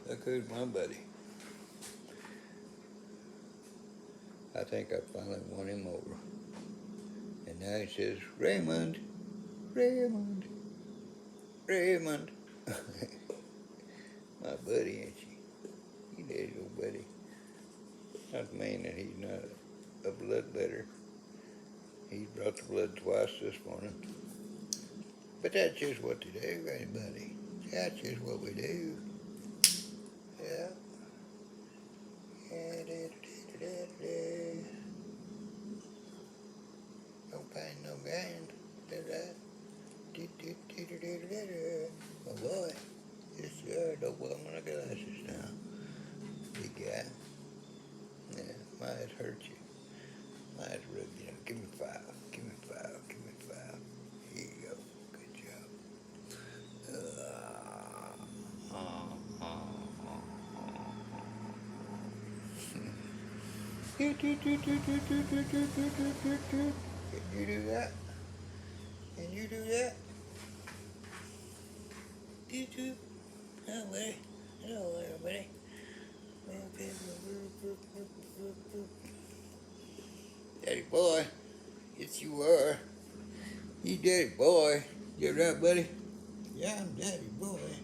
Look who's my buddy. I think I finally won him over. And now he says, Raymond, Raymond, Raymond. My buddy, ain't she? He daddy's old buddy. Not mean that he's not a bloodletter. He brought the blood twice this morning. But that's just what they do, ain't it, buddy? That's just what we do. Yeah. No pain, no gain. Oh boy. Yes, sir. Don't put on my glasses now. Big guy. Yeah, my eyes hurt you. My eyes rubbed you. Give me 5. Give me 5. Give me 5. Here you go. Good job. Can you do that? Can you do that? YouTube. Hello, buddy. Hello, everybody. Daddy boy. Yes, you are. You daddy boy. You right, buddy? Yeah, I'm daddy boy.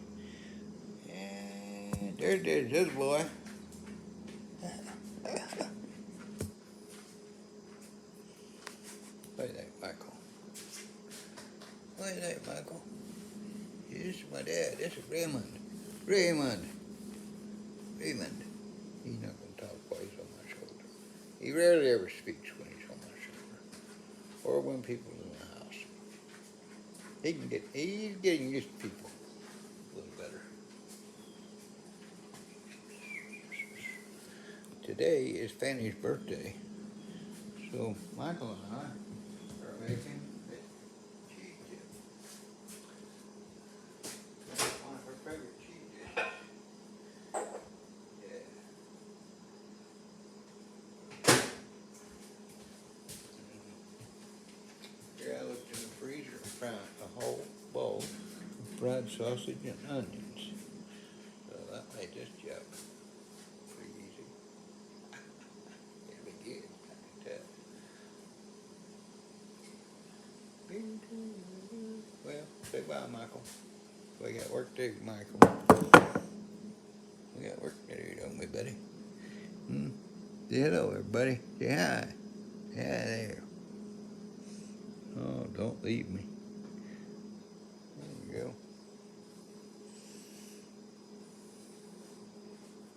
And there's this boy. What do you think, Michael? What do you think, Michael? This is my dad. This is Raymond. Raymond. Raymond. He's not going to talk while he's on my shoulder. He rarely ever speaks when he's on my shoulder. Or when people are in the house. He's getting used to people a little better. Today is Fanny's birthday. So Michael and I are making cheese dip. One of her favorite cheese dishes. Yeah. Here I looked in the freezer and found a whole bowl of fried sausage and onions. So that made this job pretty easy. It'll be good, I can tell. Well, say bye, Michael. We got work to do, Michael. We got work to do, don't we, buddy? Say hello, everybody. Say hi. Say hi there. Oh, don't leave me. There you go.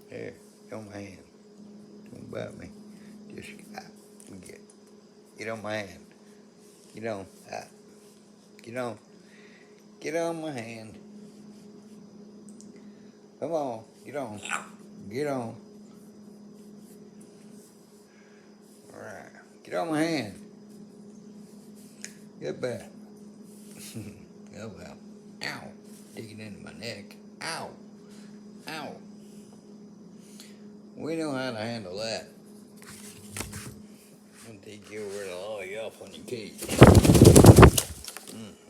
There, on my hand. Don't bite me. Just get on my hand. Get on. Get on. Get on my hand. Come on. Get on. Get on. All right. Get on my hand. Get back. Oh well. Ow. Digging into my neck. Ow. Ow. We know how to handle that. I'll take you over to law you off on your cage.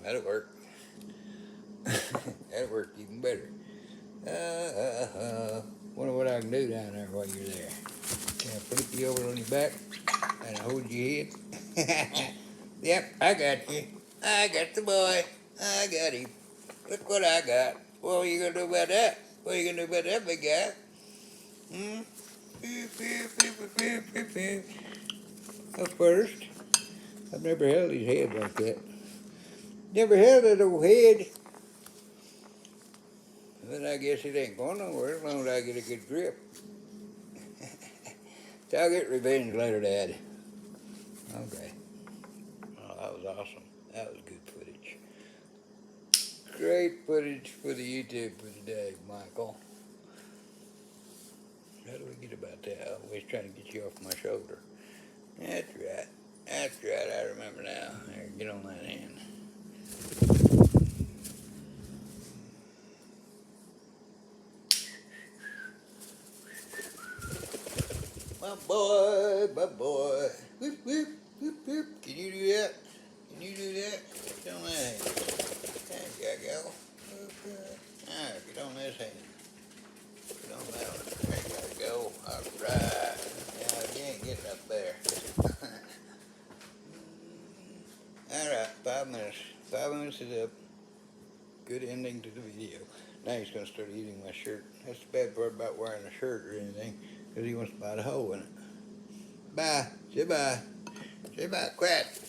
That'll work. That'll work even better. Wonder what I can do down there while you're there. Can I flip you over on your back and hold your head? Yep, I got you. I got the boy. I got him. Look what I got. What are you gonna do about that? What are you gonna do about that, big guy? At first, I've never held his head like that. Never held that old head. But I guess it ain't going nowhere as long as I get a good grip. So I'll get revenge later, Dad. Okay. Oh, that was awesome. That was good footage. Great footage for the YouTube for today, Michael. How do we get about that? I'm always trying to get you off my shoulder. That's right. That's right. I remember now. There, get on that hand. My boy, my boy. Whoop, whoop, whoop, whoop. Can you do that? Can you do that? Get on that hand. There you go. Whoop, whoop. All right, get on this hand. Get wraps it up. Good ending to the video. Now he's going to start eating my shirt. That's the bad part about wearing a shirt or anything, because he wants to bite a hole in it. Bye. Say bye. Say bye. Quiet.